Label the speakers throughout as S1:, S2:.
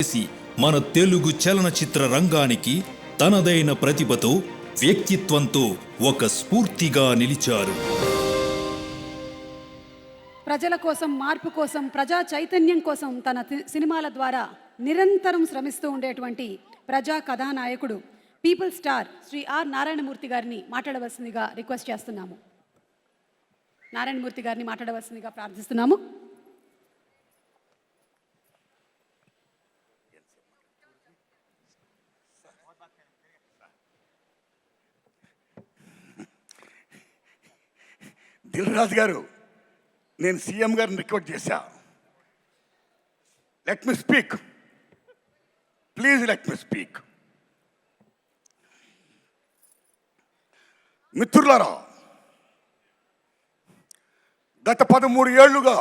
S1: చేసి మన తెలుగు చలనచిత్ర రంగానికి తనదైన ప్రతిభతో, వ్యక్తిత్వంతో ఒక స్ఫూర్తిగా నిలిచారు.
S2: ప్రజల కోసం, మార్పు కోసం, ప్రజా చైతన్యం కోసం తన సినిమాల ద్వారా నిరంతరం శ్రమిస్తూ ఉండేటువంటి ప్రజా కథానాయకుడు, people star Shri R Narayanamurthy గారిని మాట్లాడవలసిందిగా రిక్వెస్ట్ చేస్తున్నాము. నారాయణమూర్తి గారిని మాట్లాడవలసిందిగా ప్రార్థిస్తున్నాము.
S3: దిల్ రాజు గారు, నేను సీఎం గారిని రిక్వెస్ట్ చేశా, let me speak, please let me speak. మిత్రులారా, గత 13 ఏళ్లుగా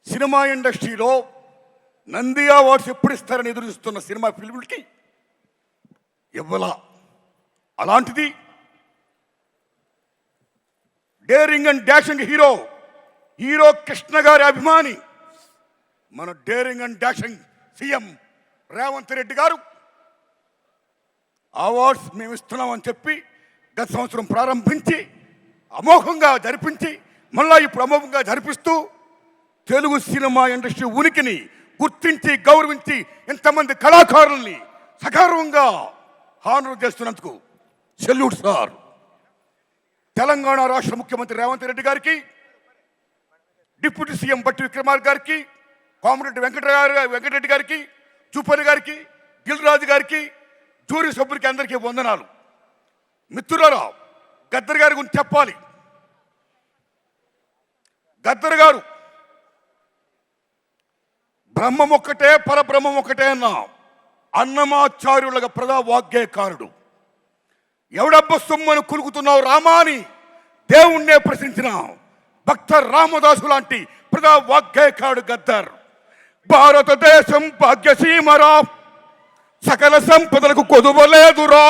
S3: సినిమా ఇండస్ట్రీలో నంది అవార్డ్స్ ఎప్పుడు ఇస్తారని ఎదురుస్తున్న సినిమా ఫిల్మ్కి ఇవ్వాల. అలాంటిది daring and dashing hero Krishna గారి అభిమాని, మన daring and dashing CM Revanth Reddy గారు అవార్డ్స్ మేము ఇస్తున్నామని చెప్పి గత సంవత్సరం ప్రారంభించి అమోఘంగా జరిపించి మళ్ళా ఇప్పుడు అమోఘంగా జరిపిస్తూ తెలుగు సినిమా ఇండస్ట్రీ ఉనికిని గుర్తించి గౌరవించి ఇంతమంది కళాకారుల్ని సగర్వంగా హానర్ చేస్తున్నందుకు సెల్యూట్ సార్. తెలంగాణ రాష్ట్ర ముఖ్యమంత్రి రేవంత్ రెడ్డి గారికి, డిప్యూటీ సీఎం బట్టి విక్రమార్క గారికి, కోమరెడ్డి వెంకటరెడ్డి గారికి, జూపల్లి గారికి, దిల్ రాజు గారికి, జూరీ సభ్యులకి అందరికీ వందనాలు. మిత్రులారా, గద్దర్ గారి గురించి చెప్పాలి. గద్దర్ గారు బ్రహ్మం ఒక్కటే పరబ్రహ్మం ఒక్కటే అన్న అన్నమాచార్యులుగా ప్రజా వాగ్గేయకారుడు. ఎవడబ్బ సొమ్మను కులుకుతున్నావు రామా అని దేవుణ్ణే ప్రశ్నించిన భక్త రామదాసు లాంటి ప్రజా వాగ్గేయకారుడు గద్దర్. భారతదేశం భాగ్యసీమరా, సకల సంపదలకు కొదువలేదురా,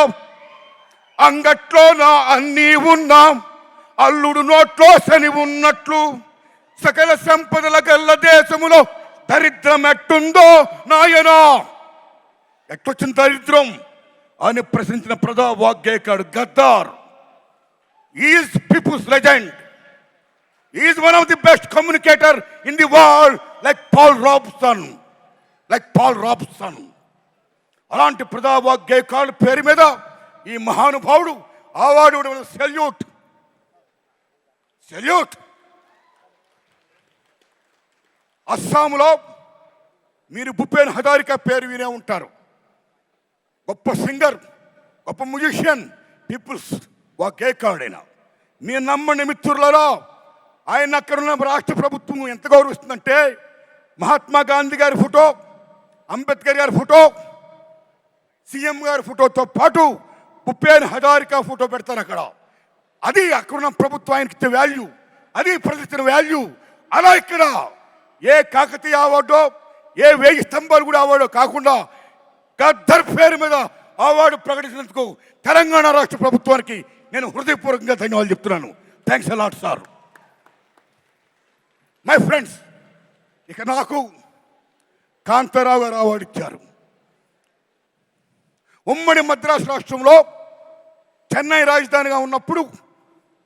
S3: అంగట్లో నా అన్నీ ఉన్నా, అల్లుడు నోట్లో శని ఉన్నట్లు, సకల సంపదల గల్ల దేశములో దరిద్రం ఎట్టుందో నాయనా. ఎట్టొచ్చిన దరిద్రం అని ప్రశ్నించిన ప్రజా వాగ్గేయకారుడు Gaddar. Is people's legend, is one of the best communicator in the world, like Paul Robeson. అలాంటి ప్రజా వాగ్గేయకారుడు పేరు మీద ఈ మహానుభావుడు అవార్డు సెల్యూట్. అస్సాంలో మీరు భూపేన్ హజారికా పేరు వినే ఉంటారు. గొప్ప సింగర్, గొప్ప మ్యూజిషియన్, పీపుల్స్ వాగ్గేయకారుడైన. మీరు నమ్మండి మిత్రులారా, ఆయన అక్కడున్న రాష్ట్ర ప్రభుత్వం ఎంత గౌరవిస్తుందంటే మహాత్మా గాంధీ గారి ఫోటో, అంబేద్కర్ గారి ఫోటో, సీఎం గారి ఫోటోతో పాటు భూపేన్ హజారికా ఫోటో పెడతారు అక్కడ. అది అక్కడున్న ప్రభుత్వం ఆయనకి ఇచ్చే వాల్యూ, అది ప్రజలిచ్చిన వాల్యూ. అలా ఇక్కడ ఏ కాకతీయ అవార్డో, ఏ 1000 స్తంభాలు కూడా అవార్డో కాకుండా గద్దర్ పేరు మీద అవార్డు ప్రకటించినందుకు తెలంగాణ రాష్ట్ర ప్రభుత్వానికి నేను హృదయపూర్వకంగా ధన్యవాదాలు చెప్తున్నాను. Thanks a lot sir. My friends, ఇక నాకు కాంతారావు గారు అవార్డు ఇచ్చారు. ఉమ్మడి మద్రాసు రాష్ట్రంలో చెన్నై రాజధానిగా ఉన్నప్పుడు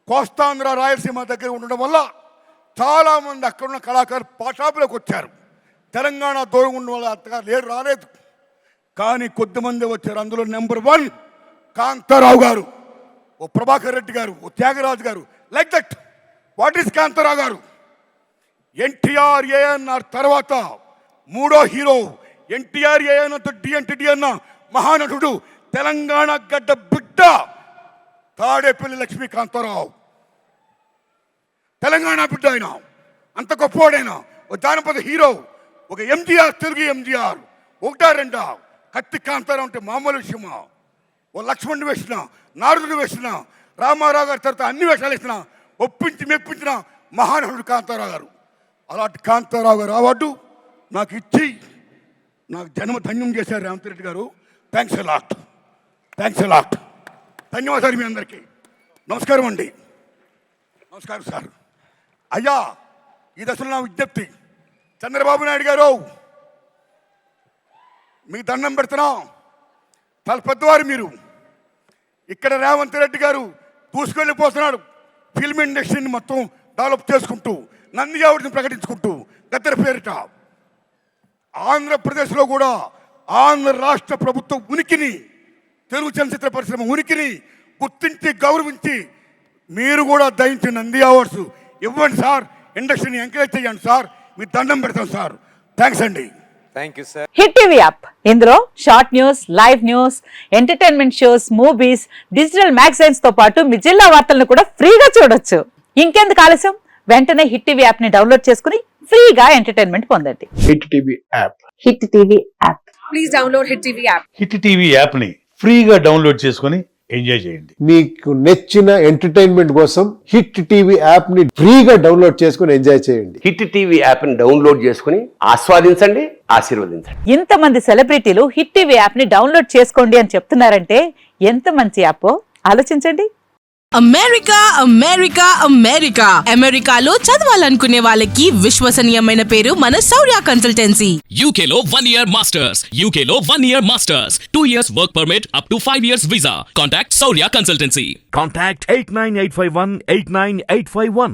S3: కోస్తాంధ్ర రాయలసీమ దగ్గర ఉండడం వల్ల చాలామంది అక్కడున్న కళాకారులు పాఠాపులకు వచ్చారు. తెలంగాణ దూరం ఉన్న వాళ్ళు అంతగా రాలేదు, కానీ కొద్దిమంది వచ్చారు. అందులో నెంబర్ 1 కాంతారావు గారు, ఓ ప్రభాకర్ రెడ్డి గారు, ఓ త్యాగరాజు గారు. Like that. What is Kantharao గారు? ఎన్టీఆర్ ఏఎన్ఆర్ తర్వాత 3వ హీరో. ఎన్టీఆర్ ఏఎన్ఆర్తో డి అన్న మహానటుడు, తెలంగాణ గడ్డ బిడ్డ తాడేపల్లి లక్ష్మీకాంతారావు. తెలంగాణ బిడ్డ ఆయన, అంత గొప్పవాడైనా. ఓ జానపద హీరో, ఒక ఎంజీఆర్, తెలుగు ఎంజీఆర్. 1-2 కత్తి కాంతారావు అంటే మామూలు విషయమా? ఓ లక్ష్మణుడు వేసిన, నారదుడు వేసిన, రామారావు గారి తర్వాత అన్ని వేషాలు వేసిన, ఒప్పించి మెప్పించిన మహానటుడు కాంతారావు గారు. అలాంటి కాంతారావు గారు అవార్డు నాకు ఇచ్చి నాకు జన్మ ధన్యం చేశారు రేవంత్ రెడ్డి గారు. Thanks a lot. ధన్యవాదాలు మీ అందరికీ. నమస్కారం అండి. నమస్కారం సార్. అయ్యా, ఈ దశలో నా విజ్ఞప్తి, చంద్రబాబు నాయుడు గారు మీ దండం పెడుతున్నాం. చాలా పెద్దవారు మీరు. ఇక్కడ రేవంత్ రెడ్డి గారు దూసుకెళ్ళిపోతున్నాడు. ఫిల్మ్ ఇండస్ట్రీని మొత్తం డెవలప్ చేసుకుంటూ, నంది అవార్డుని ప్రకటించుకుంటూ, గద్దర్ పేరిట ఆంధ్రప్రదేశ్లో కూడా ఆంధ్ర రాష్ట్ర ప్రభుత్వం ఉనికిని, తెలుగు చలనచిత్ర పరిశ్రమ ఉనికిని గుర్తించి గౌరవించి మీరు కూడా దయించి నంది అవార్డ్స్ ఇవ్వండి సార్. ఇండస్ట్రీని ఎంకరేజ్ చేయండి సార్. మీ దండం పెడతాం సార్. థ్యాంక్స్ అండి.
S4: Thank you sir.
S5: Hit TV app, ఇందులో short news, live news, entertainment shows, movies, digital magazines తో పాటు మీ జిల్లా వార్తలను కూడా ఫ్రీగా చూడొచ్చు. ఇంకెందుకు ఆలస్యం, వెంటనే హిట్ టీవీ యాప్ ని డౌన్లోడ్ చేసుకుని ఫ్రీగా ఎంటర్టైన్మెంట్ పొందండి.
S6: Hit TV app.
S5: Hit TV app, please download hit TV app.
S7: Hit TV app ని ఫ్రీగా డౌన్లోడ్ చేసుకుని ఎంజాయ్ చేయండి.
S6: మీకు నచ్చిన ఎంటర్టైన్మెంట్ కోసం హిట్ టీవీ యాప్ ని ఫ్రీగా డౌన్లోడ్ చేసుకుని ఎంజాయ్ చేయండి.
S8: హిట్ టీవీ యాప్ ని డౌన్లోడ్ చేసుకుని ఆస్వాదించండి, ఆశీర్వదించండి.
S5: ఇంతమంది సెలబ్రిటీలు హిట్ టీవీ యాప్ ని డౌన్లోడ్ చేసుకోండి అని చెప్తున్నారంటే ఎంత మంచి యాప్ ఆలోచించండి.
S9: అమెరికా అమెరికా అమెరికా అమెరికాలో చదవాలనుకునే వాళ్ళకి విశ్వసనీయమైన పేరు మన శౌర్య కన్సల్టెన్సీ.
S10: UK లో 1 year masters, UK లో 1 year masters, 2 years work permit up to 5 years visa. Contact Saurya Consultancy.
S11: Contact 89851 89851.